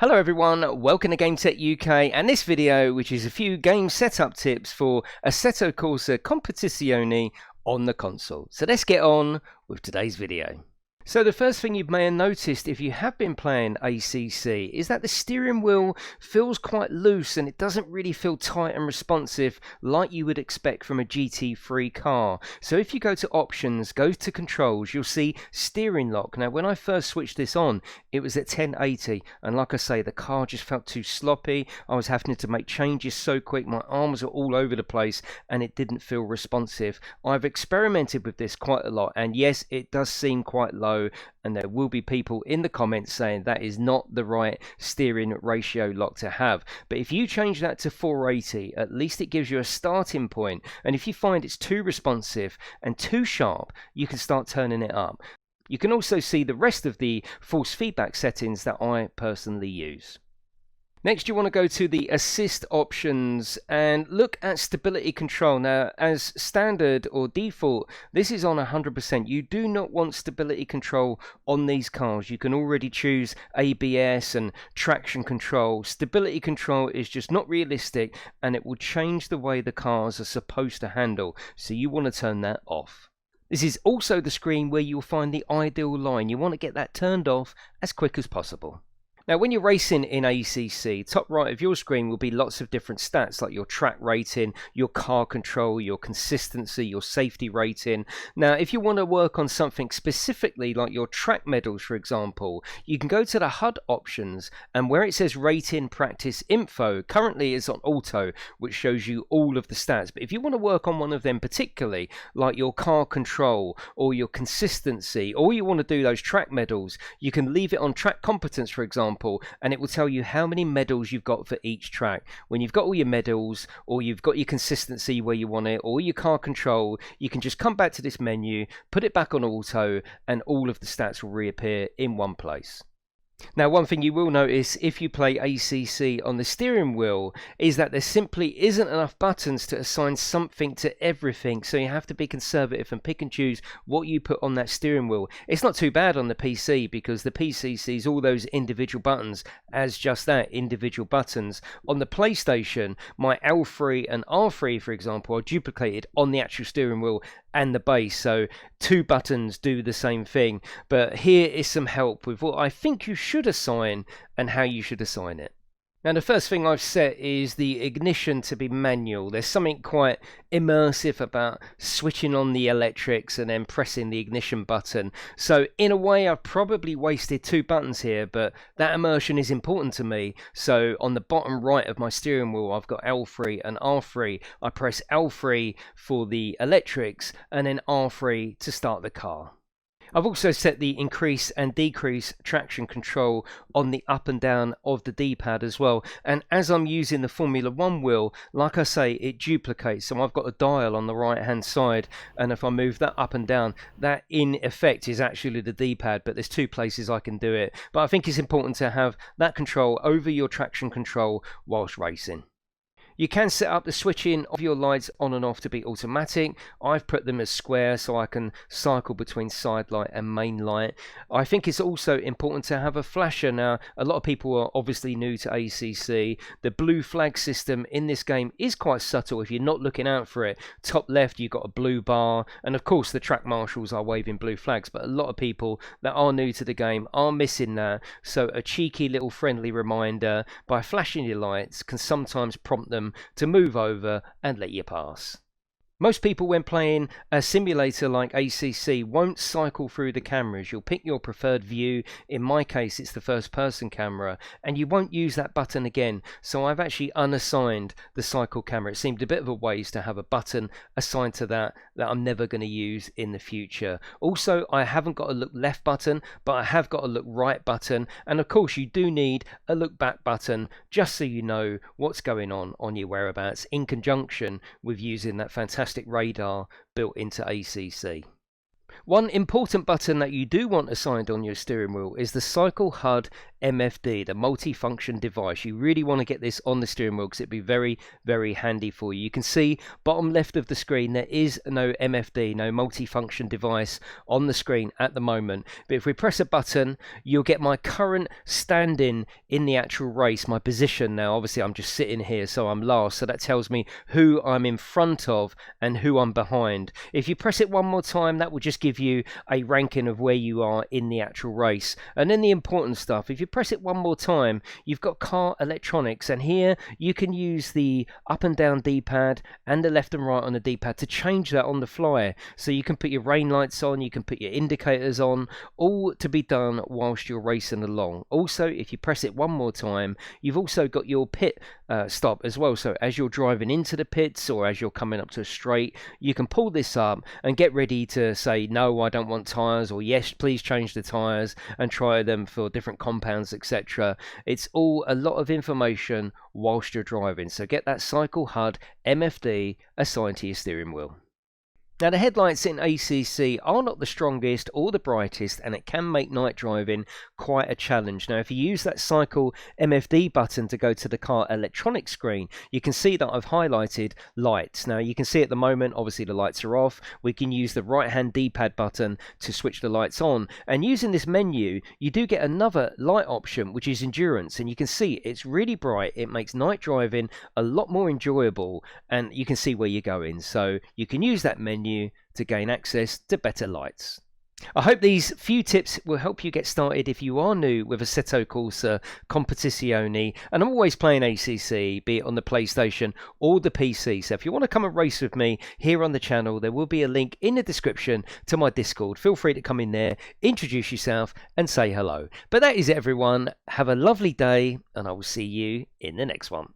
Hello everyone, welcome to GameTech UK and this video, which is a few game setup tips for Assetto Corsa Competizione on the console. So let's get on with today's video. So the first thing you may have noticed if you have been playing ACC is that the steering wheel feels quite loose and it doesn't really feel tight and responsive like you would expect from a GT3 car. So if you go to options, go to controls, you'll see steering lock. Now when I first switched this on, it was at 1080 and like I say, the car just felt too sloppy. I was having to make changes so quick, my arms are all over the place and it didn't feel responsive. I've experimented with this quite a lot and yes, it does seem quite low, and there will be people in the comments saying that is not the right steering ratio lock to have. But if you change that to 480, at least it gives you a starting point, and if you find it's too responsive and too sharp, you can start turning it up. You can also see the rest of the force feedback settings that I personally use. Next, you want to go to the assist options and look at stability control. Now, as standard or default, this is on 100%. You do not want stability control on these cars. You can already choose ABS and traction control. Stability control is just not realistic and it will change the way the cars are supposed to handle. So you want to turn that off. This is also the screen where you'll find the ideal line. You want to get that turned off as quick as possible. Now when you're racing in ACC, top right of your screen will be lots of different stats like your track rating, your car control, your consistency, your safety rating. Now if you want to work on something specifically like your track medals, for example, you can go to the HUD options and where it says rating practice info, currently it's on auto, which shows you all of the stats. But if you want to work on one of them particularly, like your car control or your consistency, or you want to do those track medals, you can leave it on track competence, for example, and it will tell you how many medals you've got for each track. When you've got all your medals, or you've got your consistency where you want it, or your car control, you can just come back to this menu, put it back on auto, and all of the stats will reappear in one place. Now one thing you will notice if you play ACC on the steering wheel is that there simply isn't enough buttons to assign something to everything, so you have to be conservative and pick and choose what you put on that steering wheel. It's not too bad on the PC because the PC sees all those individual buttons as just that, individual buttons. On the PlayStation, my L3 and R3 for example are duplicated on the actual steering wheel and the base, so two buttons do the same thing. But here is some help with what I think you should assign and how you should assign it. Now the first thing I've set is the ignition to be manual. There's something quite immersive about switching on the electrics and then pressing the ignition button. So in a way I've probably wasted two buttons here, but that immersion is important to me. So on the bottom right of my steering wheel I've got L3 and R3. I press L3 for the electrics and then R3 to start the car. I've also set the increase and decrease traction control on the up and down of the D-pad as well, and as I'm using the Formula 1 wheel, like I say, it duplicates, so I've got a dial on the right hand side, and if I move that up and down, that in effect is actually the D-pad, but there's two places I can do it. But I think it's important to have that control over your traction control whilst racing. You can set up the switching of your lights on and off to be automatic. I've put them as square so I can cycle between side light and main light. I think it's also important to have a flasher. Now, a lot of people are obviously new to ACC. The blue flag system in this game is quite subtle if you're not looking out for it. Top left, you've got a blue bar, and of course the track marshals are waving blue flags, but a lot of people that are new to the game are missing that. So a cheeky little friendly reminder by flashing your lights can sometimes prompt them to move over and let you pass. Most people when playing a simulator like ACC won't cycle through the cameras. You'll pick your preferred view. In my case it's the first person camera, and you won't use that button again. So I've actually unassigned the cycle camera. It seemed a bit of a waste to have a button assigned to that I'm never going to use in the future. Also, I haven't got a look left button, but I have got a look right button, and of course you do need a look back button just so you know what's going on your whereabouts, in conjunction with using that fantastic radar built into ACC. One important button that you do want assigned on your steering wheel is the Cycle HUD MFD, the multi-function device. You really want to get this on the steering wheel because it'd be very, very handy for you. You can see bottom left of the screen, there is no MFD, no multi-function device on the screen at the moment. But if we press a button, you'll get my current standing in the actual race, my position now. Obviously, I'm just sitting here, so I'm last. So that tells me who I'm in front of and who I'm behind. If you press it one more time, that will just give you a ranking of where you are in the actual race. And then the important stuff, if you press it one more time, you've got car electronics, and here you can use the up and down D-pad and the left and right on the D-pad to change that on the fly. So you can put your rain lights on, you can put your indicators on, all to be done whilst you're racing along. Also, if you press it one more time, you've also got your pit stop as well. So as you're driving into the pits or as you're coming up to a straight, you can pull this up and get ready to say, no, I don't want tyres, or yes, please change the tyres, and try them for different compounds, etc. It's all a lot of information whilst you're driving. So get that Cycle HUD MFD assigned to your steering wheel. Now, the headlights in ACC are not the strongest or the brightest, and it can make night driving quite a challenge. Now, if you use that Cycle MFD button to go to the car electronics screen, you can see that I've highlighted lights. Now, you can see at the moment, obviously the lights are off. We can use the right-hand D-pad button to switch the lights on. And using this menu, you do get another light option, which is endurance. And you can see it's really bright. It makes night driving a lot more enjoyable, and you can see where you're going. So you can use that menu to gain access to better lights. I hope these few tips will help you get started if you are new with Assetto Corsa Competizione, and I'm always playing ACC, be it on the PlayStation or the PC. So if you want to come and race with me here on the channel, there will be a link in the description to my Discord. Feel free to come in there, introduce yourself and say hello. But that is it, everyone. Have a lovely day, and I will see you in the next one.